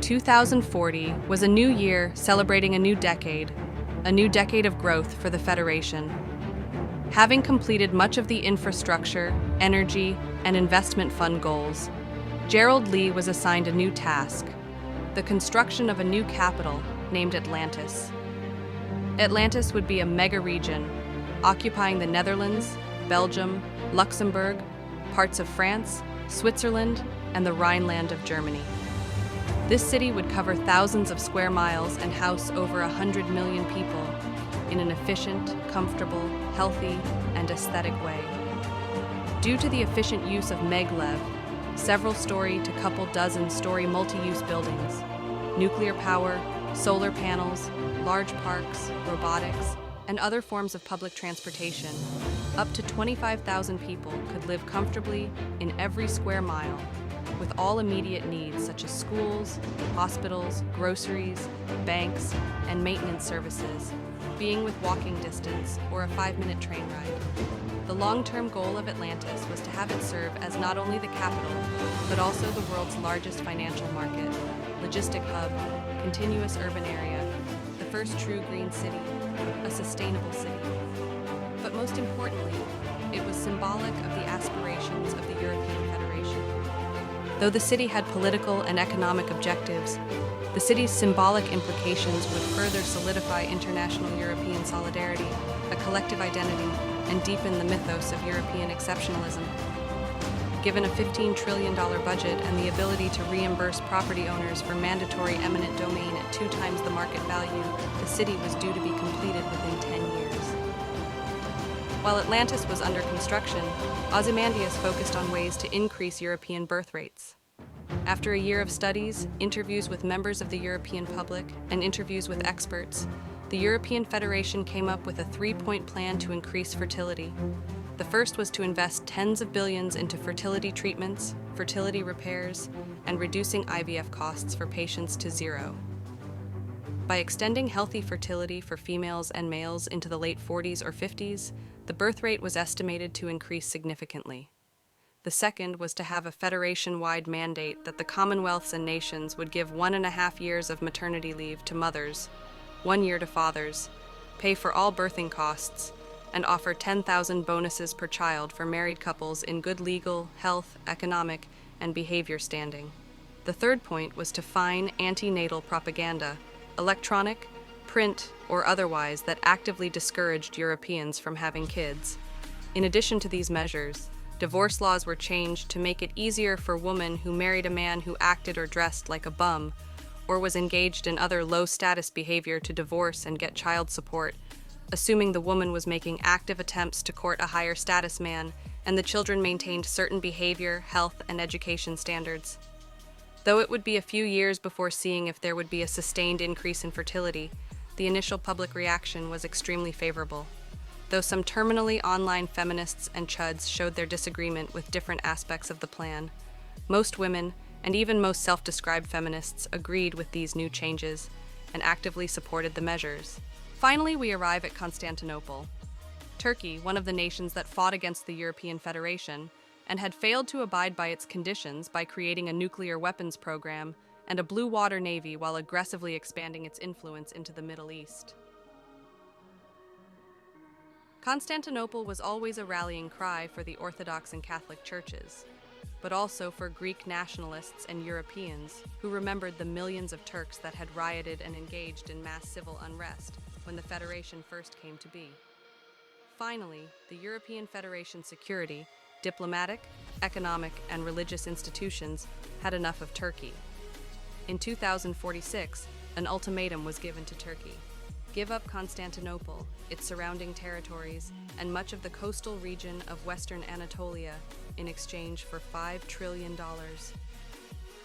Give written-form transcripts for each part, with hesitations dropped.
2040 was a new year celebrating a new decade of growth for the Federation. Having completed much of the infrastructure, energy, and investment fund goals, Gerald Lee was assigned a new task: the construction of a new capital named Atlantis. Atlantis would be a mega-region, occupying the Netherlands, Belgium, Luxembourg, parts of France, Switzerland, and the Rhineland of Germany. This city would cover thousands of square miles and house over 100 million people in an efficient, comfortable, healthy, and aesthetic way. Due to the efficient use of maglev, several-story to couple-dozen-story multi-use buildings, nuclear power, solar panels, large parks, robotics, and other forms of public transportation, up to 25,000 people could live comfortably in every square mile, with all immediate needs such as schools, hospitals, groceries, banks, and maintenance services being with walking distance or a 5-minute train ride. The long-term goal of Atlantis was to have it serve as not only the capital, but also the world's largest financial market, logistic hub, continuous urban area, the first true green city, a sustainable city. But most importantly, it was symbolic of the aspirations of the European Federation. Though the city had political and economic objectives, the city's symbolic implications would further solidify international European solidarity, a collective identity, and deepen the mythos of European exceptionalism. Given a $15 trillion budget and the ability to reimburse property owners for mandatory eminent domain at 2 times the market value, the city was due to be completed within 10 years. While Atlantis was under construction, Ozymandias focused on ways to increase European birth rates. After a year of studies, interviews with members of the European public, and interviews with experts, the European Federation came up with a 3-point plan to increase fertility. The first was to invest tens of billions into fertility treatments, fertility repairs, and reducing IVF costs for patients to 0. By extending healthy fertility for females and males into the late 40s or 50s, the birth rate was estimated to increase significantly. The second was to have a federation-wide mandate that the commonwealths and nations would give 1.5 years of maternity leave to mothers, 1 year to fathers, pay for all birthing costs, and offer 10,000 bonuses per child for married couples in good legal, health, economic, and behavior standing. The third point was to fine antenatal propaganda, electronic, print, or otherwise, that actively discouraged Europeans from having kids. In addition to these measures, divorce laws were changed to make it easier for women who married a man who acted or dressed like a bum, or was engaged in other low-status behavior to divorce and get child support, assuming the woman was making active attempts to court a higher status man, and the children maintained certain behavior, health, and education standards. Though it would be a few years before seeing if there would be a sustained increase in fertility, the initial public reaction was extremely favorable. Though some terminally online feminists and chuds showed their disagreement with different aspects of the plan, most women, and even most self-described feminists, agreed with these new changes and actively supported the measures. Finally, we arrive at Constantinople. Turkey, one of the nations that fought against the European Federation and had failed to abide by its conditions by creating a nuclear weapons program and a blue water navy while aggressively expanding its influence into the Middle East. Constantinople was always a rallying cry for the Orthodox and Catholic churches, but also for Greek nationalists and Europeans who remembered the millions of Turks that had rioted and engaged in mass civil unrest when the Federation first came to be. Finally, the European Federation security, diplomatic, economic, and religious institutions had enough of Turkey. In 2046, an ultimatum was given to Turkey: give up Constantinople, its surrounding territories, and much of the coastal region of Western Anatolia in exchange for $5 trillion.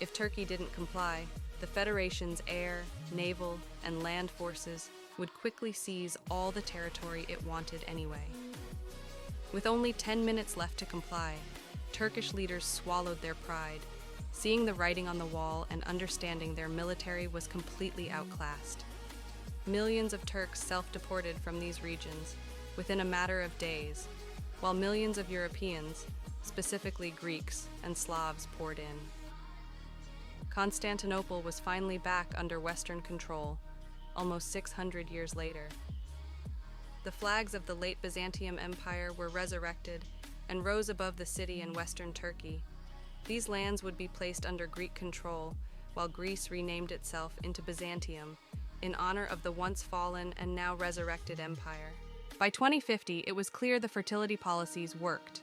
If Turkey didn't comply, the Federation's air, naval, and land forces would quickly seize all the territory it wanted anyway. With only 10 minutes left to comply, Turkish leaders swallowed their pride, seeing the writing on the wall and understanding their military was completely outclassed. Millions of Turks self-deported from these regions within a matter of days, while millions of Europeans, specifically Greeks and Slavs, poured in. Constantinople was finally back under Western control, almost 600 years later. The flags of the late Byzantium Empire were resurrected and rose above the city in western Turkey. These lands would be placed under Greek control, while Greece renamed itself into Byzantium in honor of the once fallen and now resurrected empire. By 2050, it was clear the fertility policies worked.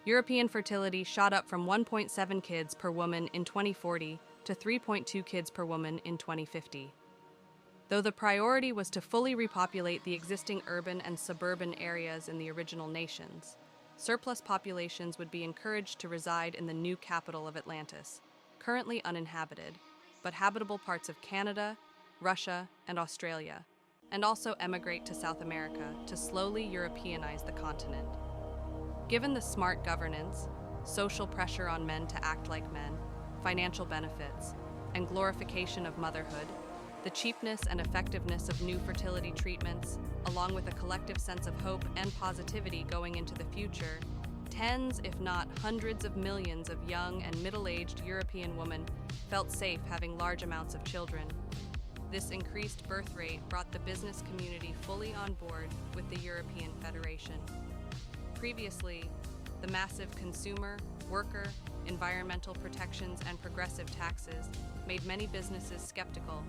European fertility shot up from 1.7 kids per woman in 2040 to 3.2 kids per woman in 2050. Though the priority was to fully repopulate the existing urban and suburban areas in the original nations, surplus populations would be encouraged to reside in the new capital of Atlantis, currently uninhabited, but habitable parts of Canada, Russia, and Australia, and also emigrate to South America to slowly Europeanize the continent. Given the smart governance, social pressure on men to act like men, financial benefits, and glorification of motherhood, the cheapness and effectiveness of new fertility treatments, along with a collective sense of hope and positivity going into the future, tens, if not hundreds of millions of young and middle-aged European women felt safe having large amounts of children. This increased birth rate brought the business community fully on board with the European Federation. Previously, the massive consumer, worker, environmental protections, and progressive taxes made many businesses skeptical,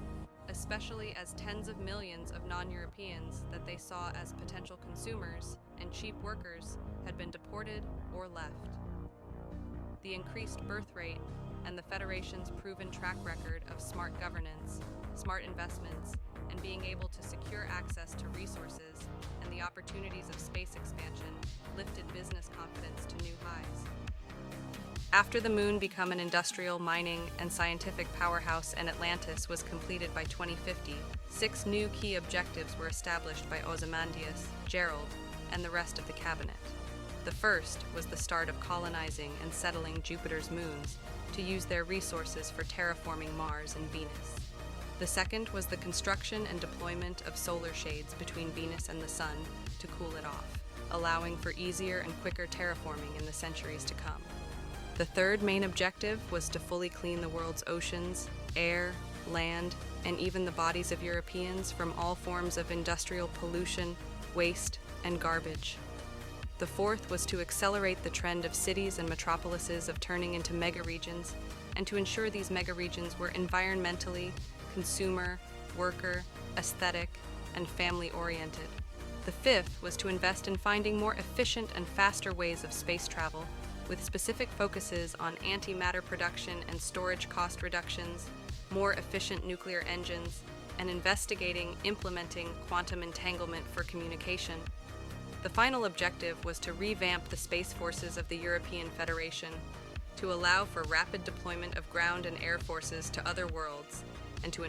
especially as tens of millions of non-Europeans that they saw as potential consumers and cheap workers had been deported or left. The increased birth rate and the Federation's proven track record of smart governance, smart investments, and being able to secure access to resources and the opportunities of space expansion lifted business confidence to new highs. After the moon became an industrial, mining, and scientific powerhouse and Atlantis was completed by 2050, 6 new key objectives were established by Ozymandias, Gerald, and the rest of the cabinet. The first was the start of colonizing and settling Jupiter's moons to use their resources for terraforming Mars and Venus. The second was the construction and deployment of solar shades between Venus and the Sun to cool it off, allowing for easier and quicker terraforming in the centuries to come. The third main objective was to fully clean the world's oceans, air, land, and even the bodies of Europeans from all forms of industrial pollution, waste, and garbage. The fourth was to accelerate the trend of cities and metropolises of turning into megaregions, and to ensure these megaregions were environmentally, consumer, worker, aesthetic, and family-oriented. The fifth was to invest in finding more efficient and faster ways of space travel, with specific focuses on antimatter production and storage cost reductions, more efficient nuclear engines, and implementing quantum entanglement for communication. The final objective was to revamp the space forces of the European Federation, to allow for rapid deployment of ground and air forces to other worlds, and to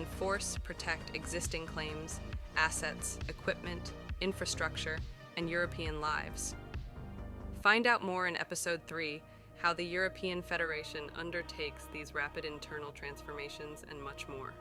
protect existing claims, assets, equipment, infrastructure, and European lives. Find out more in Episode 3, how the European Federation undertakes these rapid internal transformations and much more.